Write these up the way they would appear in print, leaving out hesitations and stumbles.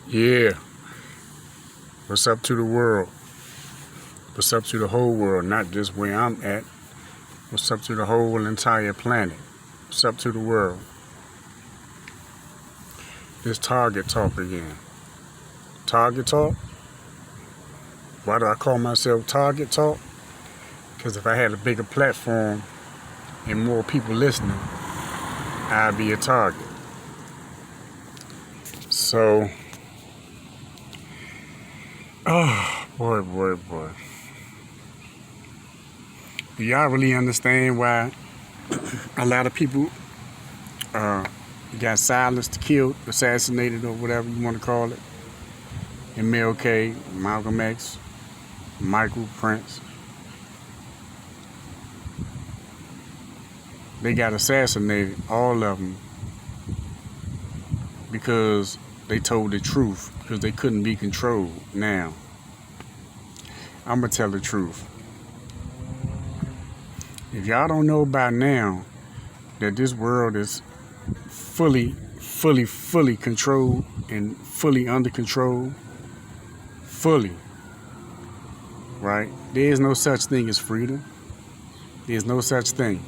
Yeah. What's up to the world? What's up to the whole world? Not just where I'm at. What's up to the whole entire planet? What's up to the world? This Target Talk again. Target Talk? Why do I call myself Target Talk? Because if I had a bigger platform and more people listening, I'd be a target. So, oh, boy. Do y'all really understand why a lot of people got silenced, killed, assassinated, or whatever you want to call it? MLK, Malcolm X, Michael, Prince. They got assassinated, all of them, because they told the truth, because they couldn't be controlled. Now, I'm going to tell the truth. If y'all don't know by now that this world is fully controlled and fully under control, fully, right? There is no such thing as freedom. There's no such thing.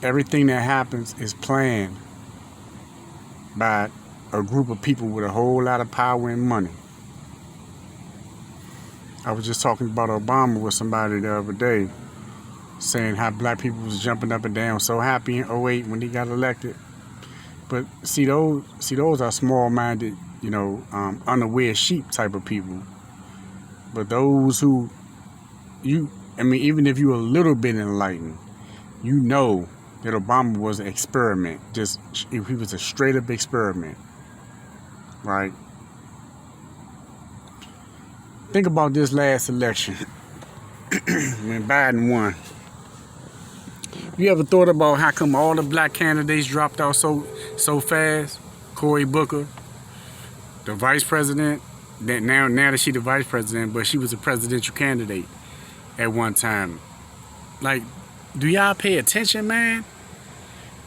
Everything that happens is planned by a group of people with a whole lot of power and money. I was just talking about Obama with somebody the other day, saying how black people was jumping up and down, so happy in '08 when he got elected. But see those are small-minded, unaware sheep type of people. But those who even if you're a little bit enlightened, you know that Obama was an experiment. He was a straight up experiment, right? Think about this last election when Biden won. You ever thought about how come all the black candidates dropped out so fast? Cory Booker, the vice president, that now that she's the vice president, but she was a presidential candidate at one time. Like, do y'all pay attention, man?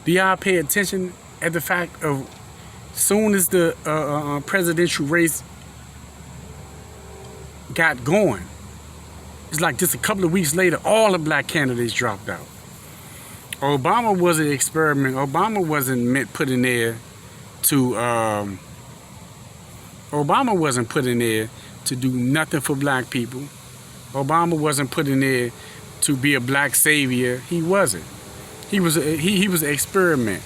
Do y'all pay attention at the fact of soon as the presidential race got going, it's like just a couple of weeks later, all the black candidates dropped out. Obama was an experiment. Obama wasn't put in there to do nothing for black people. Obama wasn't put in there to be a black savior. He wasn't. He was an experiment.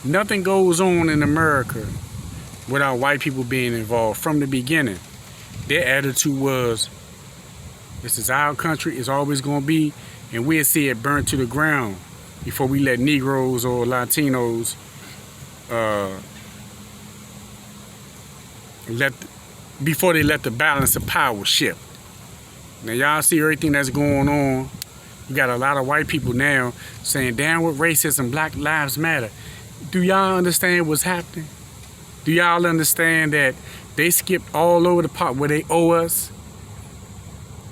Nothing goes on in America without white people being involved from the beginning. Their attitude was, this is our country, it's always going to be, and we'll see it burnt to the ground before we let Negroes or Latinos before they let the balance of power shift. Now y'all see everything that's going on. You got a lot of white people now saying, down with racism, Black Lives Matter. Do y'all understand what's happening? Do y'all understand that they skipped all over the part where they owe us?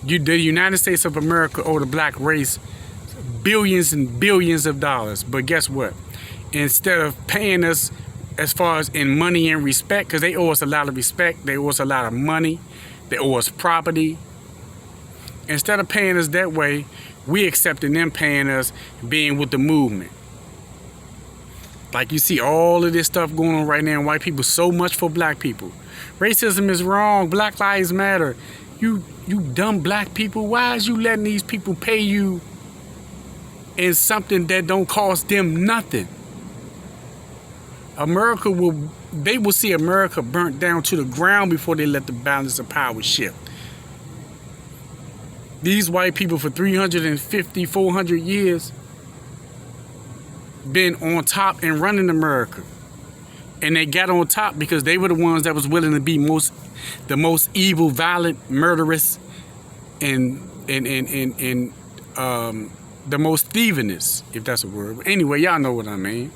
The United States of America owe the black race billions and billions of dollars. But guess what? Instead of paying us as far as in money and respect, because they owe us a lot of respect, they owe us a lot of money, they owe us property. Instead of paying us that way, we accepting them paying us being with the movement. Like you see all of this stuff going on right now, and white people so much for black people. Racism is wrong. Black Lives Matter. You dumb black people. Why is you letting these people pay you in something that don't cost them nothing? They will see America burnt down to the ground before they let the balance of power shift. These white people for 350, 400 years been on top and running America. And they got on top because they were the ones that was willing to be the most evil, violent, murderous, and the most thievingest, if that's a word. But anyway, y'all know what I mean.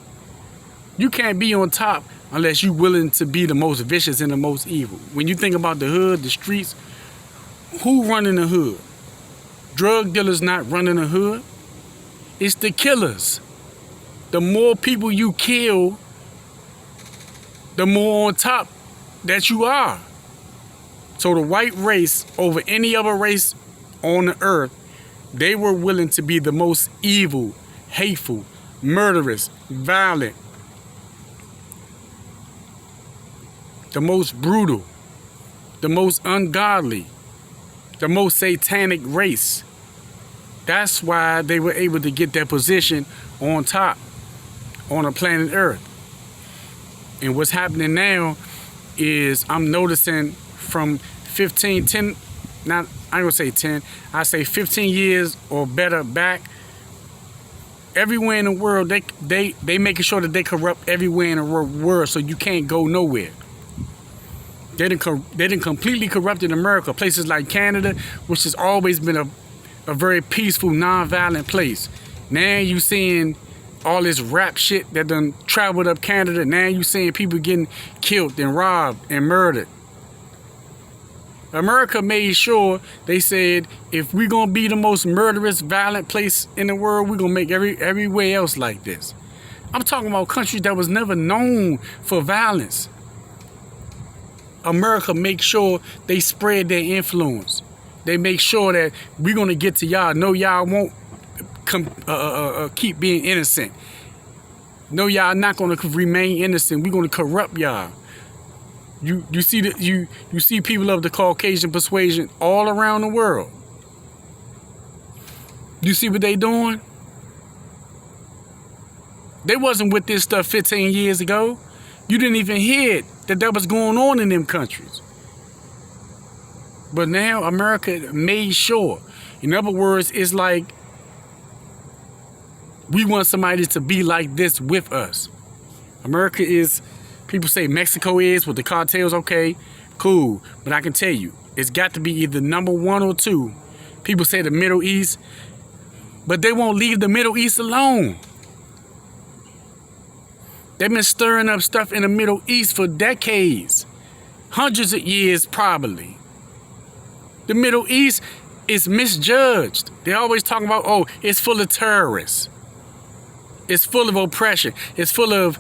You can't be on top unless you're willing to be the most vicious and the most evil. When you think about the hood, the streets, who running the hood? Drug dealers not running the hood. It's the killers. The more people you kill, the more on top that you are. So the white race over any other race on the earth, they were willing to be the most evil, hateful, murderous, violent, the most brutal, the most ungodly, the most satanic race. That's why they were able to get their position on top on the planet Earth. And what's happening now is I'm noticing from 10, not, I ain't gonna say 10, I say 15 years or better back, everywhere in the world, they making sure that they corrupt everywhere in the world so you can't go nowhere. They done completely corrupted America. Places like Canada, which has always been a very peaceful, non-violent place. Now you seeing all this rap shit that done traveled up Canada. Now you seeing people getting killed and robbed and murdered. America made sure, they said, if we're gonna be the most murderous, violent place in the world, we're gonna make everywhere else like this. I'm talking about countries that was never known for violence. America makes sure they spread their influence. They make sure that we're gonna get to y'all. No, y'all won't keep being innocent. No, y'all not gonna remain innocent. We're gonna corrupt y'all. You see that you see people of the Caucasian persuasion all around the world. You see what they doing? They wasn't with this stuff 15 years ago. You didn't even hear it, that was going on in them countries. But now America made sure. In other words, it's like we want somebody to be like this with us. America is, people say Mexico is with the cartels, okay, cool. But I can tell you, it's got to be either number 1 or 2. People say the Middle East, but they won't leave the Middle East alone. They've been stirring up stuff in the Middle East for decades. Hundreds of years, probably. The Middle East is misjudged. They're always talking about, oh, it's full of terrorists. It's full of oppression. It's full of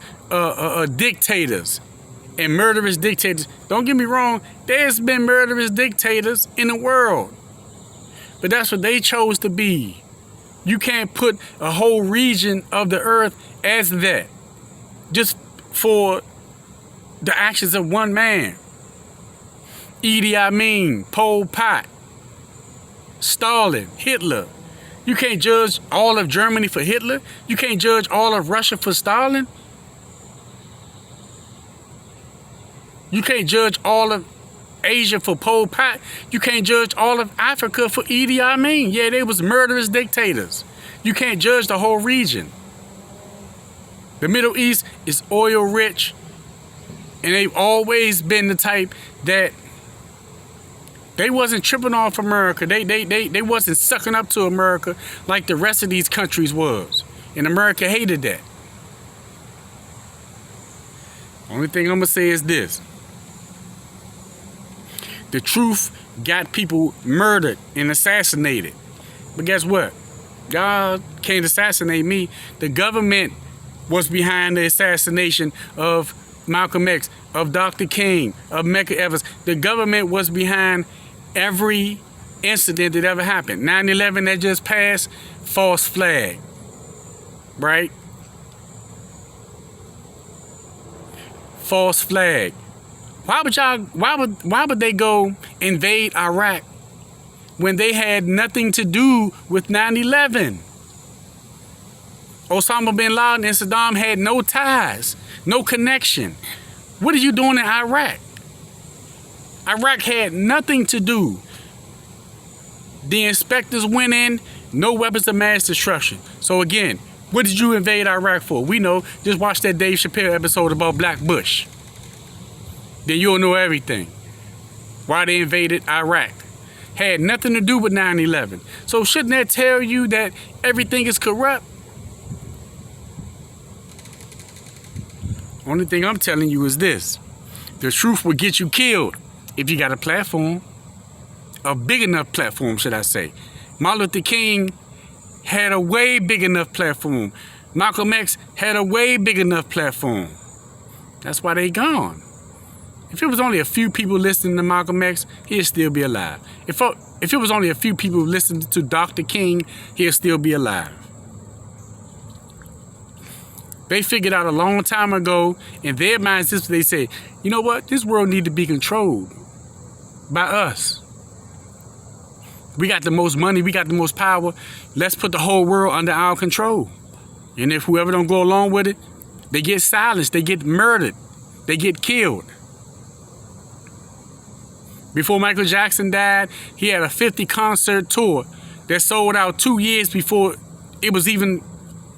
dictators and murderous dictators. Don't get me wrong, there's been murderous dictators in the world. But that's what they chose to be. You can't put a whole region of the earth as that, just for the actions of one man. Idi Amin, Pol Pot, Stalin, Hitler. You can't judge all of Germany for Hitler. You can't judge all of Russia for Stalin. You can't judge all of Asia for Pol Pot. You can't judge all of Africa for Idi Amin. Yeah, they was murderous dictators. You can't judge the whole region. The Middle East is oil rich, and they've always been the type that they wasn't tripping off America. They wasn't sucking up to America like the rest of these countries was. And America hated that. Only thing I'm gonna say is this. The truth got people murdered and assassinated. But guess what? God can't assassinate me. The government was behind the assassination of Malcolm X, of Dr. King, of Medgar Evers. The government was behind every incident that ever happened. 9/11 that just passed, false flag, right? False flag. Why would they go invade Iraq when they had nothing to do with 9/11? Osama bin Laden and Saddam had no ties, no connection. What are you doing in Iraq? Iraq had nothing to do. The inspectors went in, no weapons of mass destruction. So again, what did you invade Iraq for? We know, just watch that Dave Chappelle episode about Black Bush. Then you'll know everything. Why they invaded Iraq. Had nothing to do with 9/11. So shouldn't that tell you that everything is corrupt? Only thing I'm telling you is this. The truth will get you killed if you got a platform. A big enough platform, should I say. Martin Luther King had a way big enough platform. Malcolm X had a way big enough platform. That's why they gone. If it was only a few people listening to Malcolm X, he'd still be alive. If it was only a few people listening to Dr. King, he'd still be alive. They figured out a long time ago in their minds, this they say, you know what? This world needs to be controlled by us. We got the most money, we got the most power. Let's put the whole world under our control. And if whoever don't go along with it, they get silenced, they get murdered, they get killed. Before Michael Jackson died, he had a 50 concert tour that sold out 2 years before it was even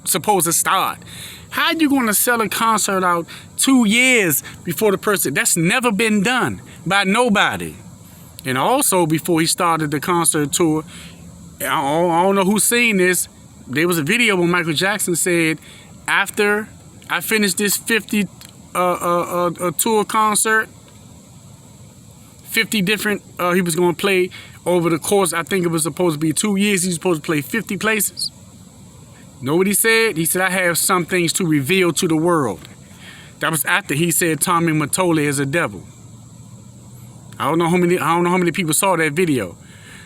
supposed to start. How you going to sell a concert out 2 years before the person? That's never been done by nobody. And also before he started the concert tour, I don't know who's seen this. There was a video where Michael Jackson said, after I finished this 50 tour concert, 50 different, he was going to play over the course, I think it was supposed to be 2 years, he was supposed to play 50 places. Know what he said? He said, I have some things to reveal to the world. That was after he said Tommy Mottola is a devil. I don't know how many people saw that video.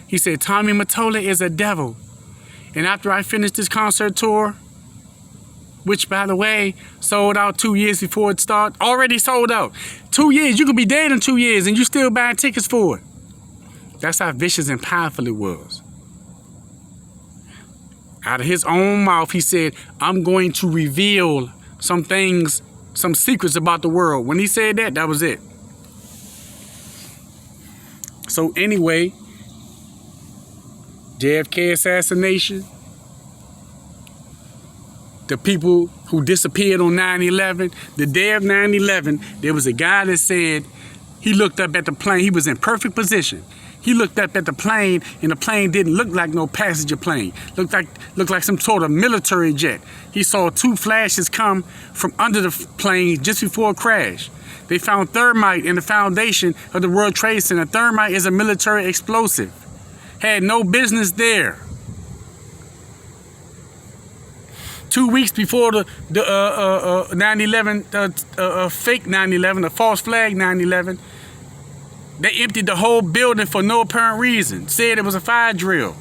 He said, Tommy Mottola is a devil. And after I finished this concert tour, which, by the way, sold out 2 years before it started, already sold out. 2 years, you could be dead in 2 years and you still buying tickets for it. That's how vicious and powerful it was. Out of his own mouth, he said, I'm going to reveal some things, some secrets about the world. When he said that, that was it. So anyway, JFK assassination, the people who disappeared on 9/11, the day of 9/11, there was a guy that said he looked up at the plane. He was in perfect position. He looked up at the plane, and the plane didn't look like no passenger plane. Looked like some sort of military jet. He saw 2 flashes come from under the plane just before it crashed. They found thermite in the foundation of the World Trade Center. Thermite is a military explosive. Had no business there. 2 weeks before the 9/11, fake 9/11, a false flag 9/11, they emptied the whole building for no apparent reason. Said it was a fire drill.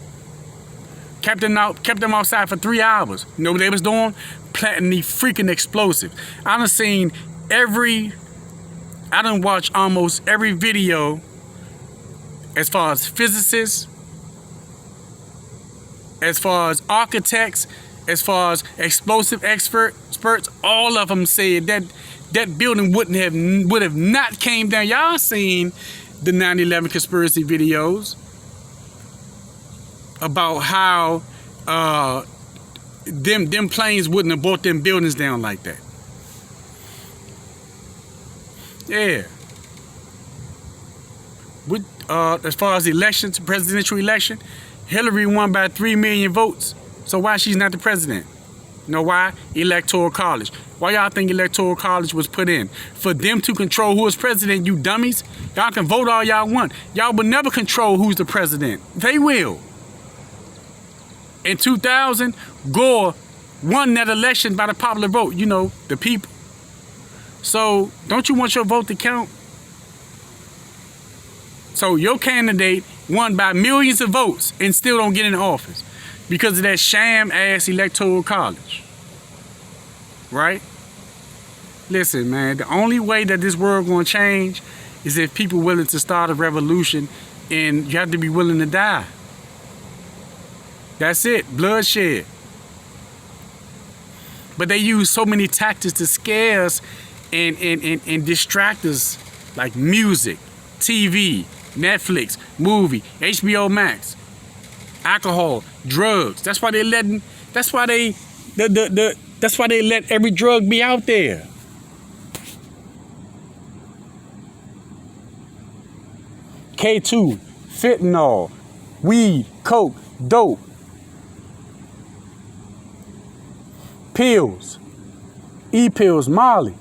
Kept them outside for 3 hours. You know what they was doing? Planting the freaking explosive. I done watched almost every video as far as physicists, as far as architects, as far as explosive experts. All of them said that building would have not came down. Y'all seen the 9/11 conspiracy videos about how them planes wouldn't have brought them buildings down like that. Yeah. As far as elections, presidential election, Hillary won by 3 million votes. So why she's not the president? You know why? Electoral college. Why y'all think electoral college was put in? For them to control who is president, you dummies. Y'all can vote all y'all want. Y'all will never control who's the president. They will. In 2000, Gore won that election by the popular vote. You know, the people. So don't you want your vote to count? So your candidate won by millions of votes and still don't get in office because of that sham-ass electoral college. Right? Listen, man, the only way that this world gonna change is if people willing to start a revolution, and you have to be willing to die. That's it, bloodshed. But they use so many tactics to scare us and distract us, like music, TV, Netflix, movie, HBO Max, alcohol, drugs. That's why they let every drug be out there. K2, fentanyl, weed, coke, dope, pills, e-pills, Molly,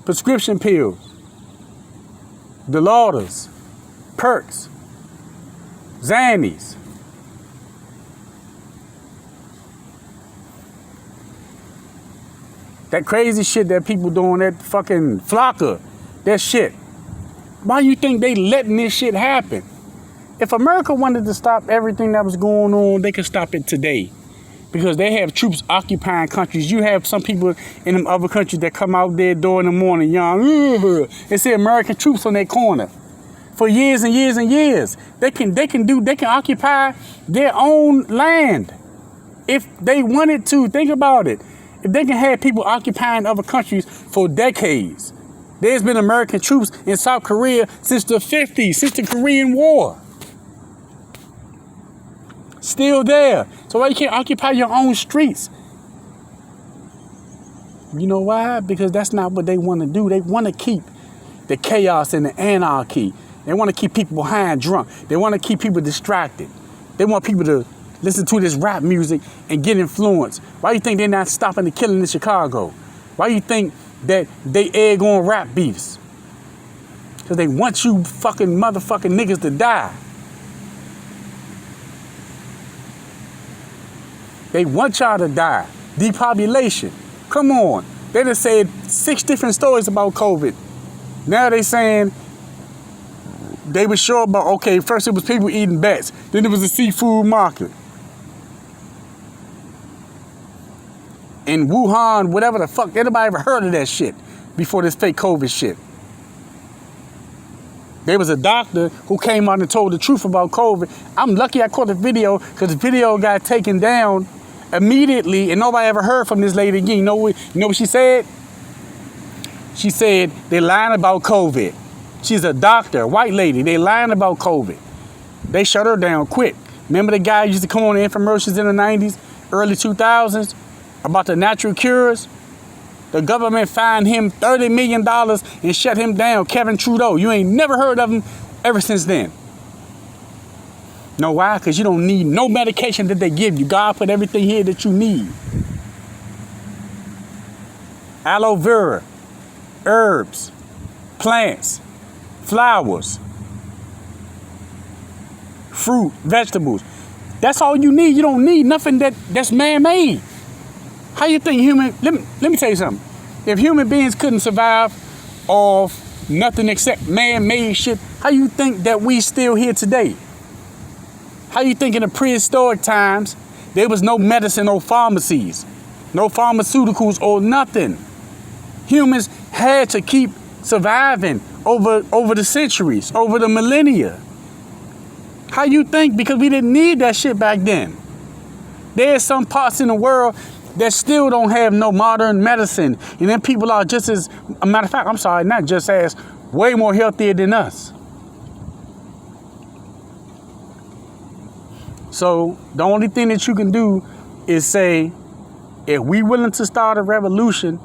prescription pills, Dilauders, Perks, Xannies. That crazy shit that people doing, that fucking flocker, that shit. Why you think they letting this shit happen? If America wanted to stop everything that was going on, they could stop it today. Because they have troops occupying countries. You have some people in them other countries that come out there during the morning, young, they see American troops on their corner for years and years and years. They can occupy their own land if they wanted to. Think about it. If they can have people occupying other countries for decades. There's been American troops in South Korea since the 50s, since the Korean War. Still there. So why you can't occupy your own streets? You know why? Because that's not what they want to do. They want to keep the chaos and the anarchy. They want to keep people high and drunk. They want to keep people distracted. They want people to listen to this rap music and get influenced. Why you think they're not stopping the killing in Chicago? Why you think that they egg on rap beefs? Because they want you fucking motherfucking niggas to die. They want y'all to die. Depopulation. Come on. They done said 6 different stories about COVID. Now they saying they were sure about, okay, first it was people eating bats. Then it was a seafood market. In Wuhan, whatever the fuck, anybody ever heard of that shit before this fake COVID shit? There was a doctor who came out and told the truth about COVID. I'm lucky I caught the video because the video got taken down immediately and nobody ever heard from this lady again. You know what she said? She said, they lying about COVID. She's a doctor, a white lady. They lying about COVID. They shut her down quick. Remember the guy who used to come on the infomercials in the 90s, early 2000s about the natural cures? The government fined him $30 million and shut him down. Kevin Trudeau. You ain't never heard of him ever since then. Know why? Because you don't need no medication that they give you. God put everything here that you need. Aloe vera, herbs, plants, flowers, fruit, vegetables. That's all you need. You don't need nothing that's man-made. How you think human... Let me tell you something. If human beings couldn't survive off nothing except man-made shit, how you think that we still here today? How you think in the prehistoric times, there was no medicine, no pharmacies, no pharmaceuticals or nothing? Humans had to keep surviving over the centuries, over the millennia. How you think? Because we didn't need that shit back then. There's some parts in the world that still don't have no modern medicine. And then people are just as, a matter of fact, I'm sorry, not just as, way more healthier than us. So the only thing that you can do is say, if we willing to start a revolution,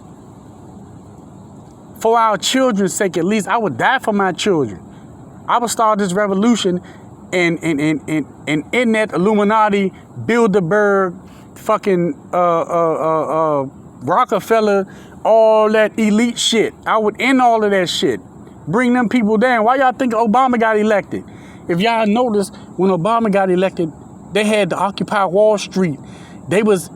for our children's sake at least, I would die for my children. I would start this revolution and in that Illuminati, Bilderberg, fucking Rockefeller, all that elite shit. I would end all of that shit. Bring them people down. Why y'all think Obama got elected? If y'all noticed, when Obama got elected, they had to occupy Wall Street. They was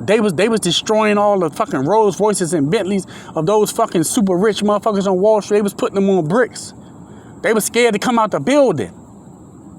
destroying all the fucking Rolls Royces and Bentleys of those fucking super rich motherfuckers on Wall Street. They was putting them on bricks. They was scared to come out the building.